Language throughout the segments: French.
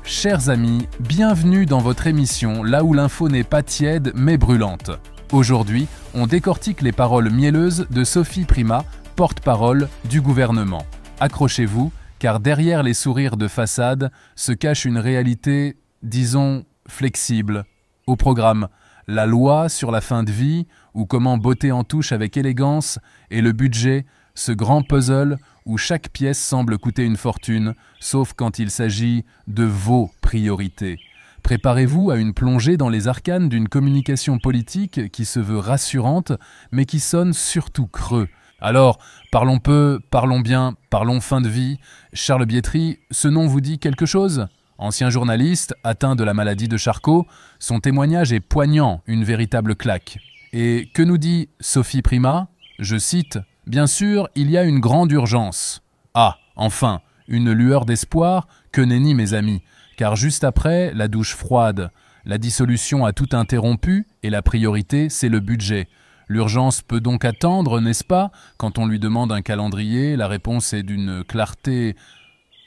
Chers amis, bienvenue dans votre émission là où l'info n'est pas tiède mais brûlante. Aujourd'hui, on décortique les paroles mielleuses de Sophie Primas, porte-parole du gouvernement. Accrochez-vous, car derrière les sourires de façade se cache une réalité, disons, flexible. Au programme, la loi sur la fin de vie, ou comment botter en touche avec élégance, et le budget, ce grand puzzle où chaque pièce semble coûter une fortune, sauf quand il s'agit de vos priorités. Préparez-vous à une plongée dans les arcanes d'une communication politique qui se veut rassurante, mais qui sonne surtout creux. Alors, parlons peu, parlons bien, parlons fin de vie. Charles Bietri, ce nom vous dit quelque chose ? Ancien journaliste, atteint de la maladie de Charcot, son témoignage est poignant, une véritable claque. Et que nous dit Sophie Primas ? Je cite « Bien sûr, il y a une grande urgence. » Ah, enfin, une lueur d'espoir, que nenni mes amis, car juste après, la douche froide. La dissolution a tout interrompu et la priorité, c'est le budget. L'urgence peut donc attendre, n'est-ce pas ? Quand on lui demande un calendrier, la réponse est d'une clarté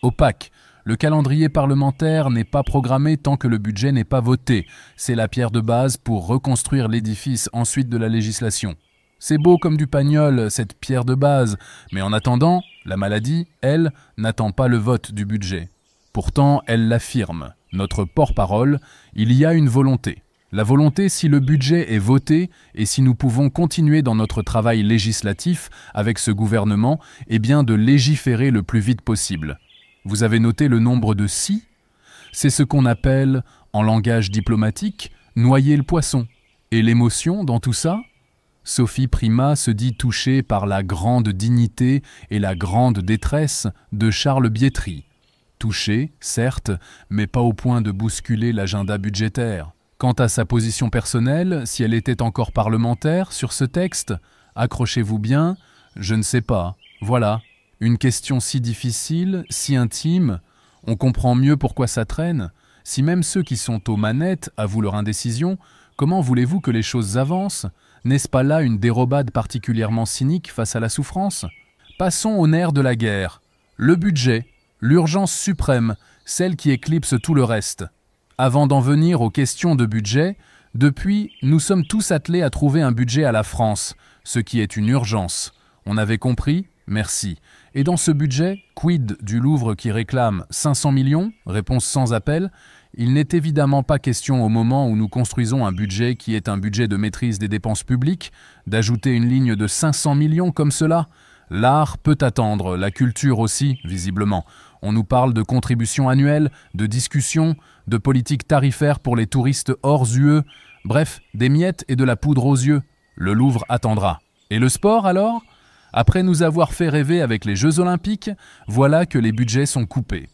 opaque. Le calendrier parlementaire n'est pas programmé tant que le budget n'est pas voté. C'est la pierre de base pour reconstruire l'édifice ensuite de la législation. C'est beau comme du pagnol, cette pierre de base, mais en attendant, la maladie, elle, n'attend pas le vote du budget. Pourtant, elle l'affirme. Notre porte-parole, il y a une volonté. La volonté, si le budget est voté et si nous pouvons continuer dans notre travail législatif avec ce gouvernement, eh bien de légiférer le plus vite possible. Vous avez noté le nombre de « si » ? C'est ce qu'on appelle, en langage diplomatique, noyer le poisson. Et l'émotion dans tout ça ? Sophie Primas se dit touchée par la grande dignité et la grande détresse de Charles Bietri. Touchée, certes, mais pas au point de bousculer l'agenda budgétaire. Quant à sa position personnelle, si elle était encore parlementaire sur ce texte, accrochez-vous bien, je ne sais pas. Voilà, une question si difficile, si intime, on comprend mieux pourquoi ça traîne. Si même ceux qui sont aux manettes avouent leur indécision, comment voulez-vous que les choses avancent ? N'est-ce pas là une dérobade particulièrement cynique face à la souffrance ? Passons au nerf de la guerre. Le budget, l'urgence suprême, celle qui éclipse tout le reste. Avant d'en venir aux questions de budget, depuis, nous sommes tous attelés à trouver un budget à la France, ce qui est une urgence. On avait compris ? Merci. Et dans ce budget, quid du Louvre qui réclame 500 millions ? Réponse sans appel. Il n'est évidemment pas question au moment où nous construisons un budget qui est un budget de maîtrise des dépenses publiques, d'ajouter une ligne de 500 millions comme cela. L'art peut attendre, la culture aussi, visiblement. On nous parle de contributions annuelles, de discussions, de politiques tarifaires pour les touristes hors UE, bref, des miettes et de la poudre aux yeux. Le Louvre attendra. Et le sport alors ? Après nous avoir fait rêver avec les Jeux Olympiques, voilà que les budgets sont coupés.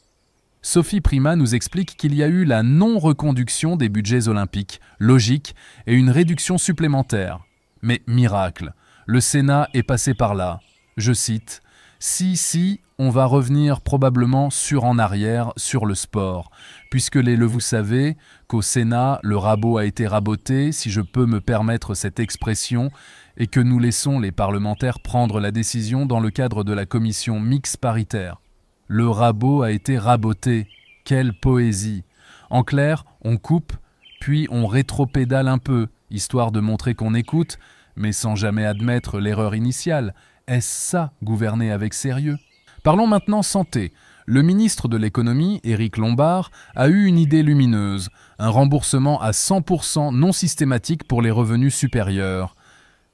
Sophie Primas nous explique qu'il y a eu la non-reconduction des budgets olympiques, logique, et une réduction supplémentaire. Mais miracle, le Sénat est passé par là. Je cite « Si, on va revenir probablement en arrière sur le sport, puisque vous savez qu'au Sénat, le rabot a été raboté, si je peux me permettre cette expression, et que nous laissons les parlementaires prendre la décision dans le cadre de la commission mixte paritaire. Le rabot a été raboté. Quelle poésie! En clair, on coupe, puis on rétropédale un peu, histoire de montrer qu'on écoute, mais sans jamais admettre l'erreur initiale. Est-ce ça, gouverner avec sérieux ? Parlons maintenant santé. Le ministre de l'économie, Éric Lombard, a eu une idée lumineuse, un remboursement à 100% non systématique pour les revenus supérieurs.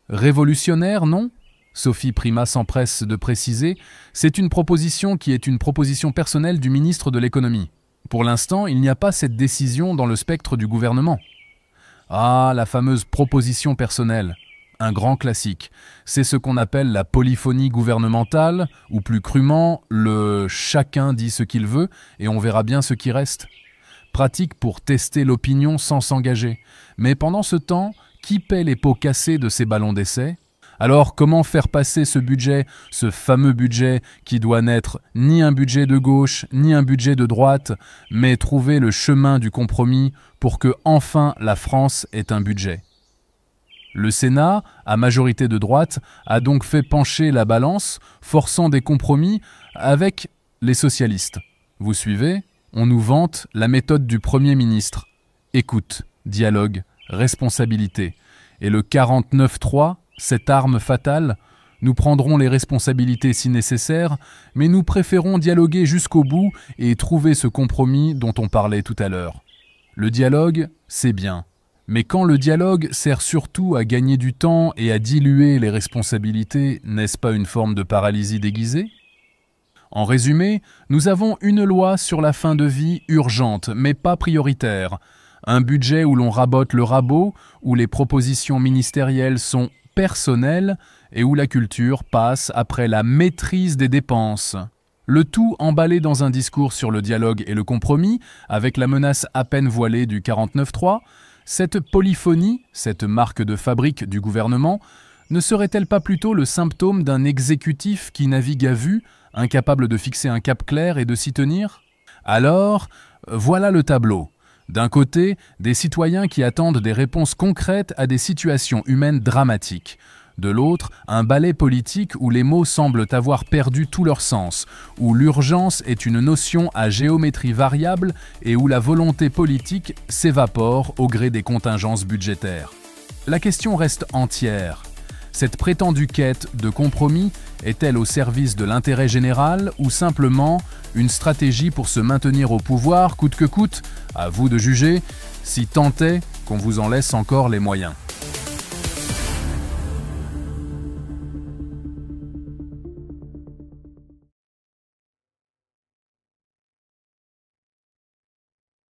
Révolutionnaire, non ? Sophie Primas s'empresse de préciser, c'est une proposition qui est une proposition personnelle du ministre de l'économie. Pour l'instant, il n'y a pas cette décision dans le spectre du gouvernement. Ah, la fameuse proposition personnelle. Un grand classique. C'est ce qu'on appelle la polyphonie gouvernementale, ou plus crûment, le « chacun dit ce qu'il veut et on verra bien ce qui reste ». Pratique pour tester l'opinion sans s'engager. Mais pendant ce temps, qui paie les pots cassés de ces ballons d'essai ? Alors comment faire passer ce budget, ce fameux budget qui doit n'être ni un budget de gauche ni un budget de droite, mais trouver le chemin du compromis pour que enfin la France ait un budget ? Le Sénat, à majorité de droite, a donc fait pencher la balance, forçant des compromis avec les socialistes. Vous suivez ? On nous vante la méthode du Premier ministre. Écoute, dialogue, responsabilité. Et le 49-3, cette arme fatale, nous prendrons les responsabilités si nécessaire, mais nous préférons dialoguer jusqu'au bout et trouver ce compromis dont on parlait tout à l'heure. Le dialogue, c'est bien. Mais quand le dialogue sert surtout à gagner du temps et à diluer les responsabilités, n'est-ce pas une forme de paralysie déguisée ? En résumé, nous avons une loi sur la fin de vie urgente, mais pas prioritaire. Un budget où l'on rabote le rabot, où les propositions ministérielles sont personnelles et où la culture passe après la maîtrise des dépenses. Le tout emballé dans un discours sur le dialogue et le compromis, avec la menace à peine voilée du 49-3, cette polyphonie, cette marque de fabrique du gouvernement, ne serait-elle pas plutôt le symptôme d'un exécutif qui navigue à vue, incapable de fixer un cap clair et de s'y tenir ? Alors, voilà le tableau. D'un côté, des citoyens qui attendent des réponses concrètes à des situations humaines dramatiques. De l'autre, un ballet politique où les mots semblent avoir perdu tout leur sens, où l'urgence est une notion à géométrie variable et où la volonté politique s'évapore au gré des contingences budgétaires. La question reste entière. Cette prétendue quête de compromis est-elle au service de l'intérêt général ou simplement une stratégie pour se maintenir au pouvoir coûte que coûte ? À vous de juger, si tant est qu'on vous en laisse encore les moyens.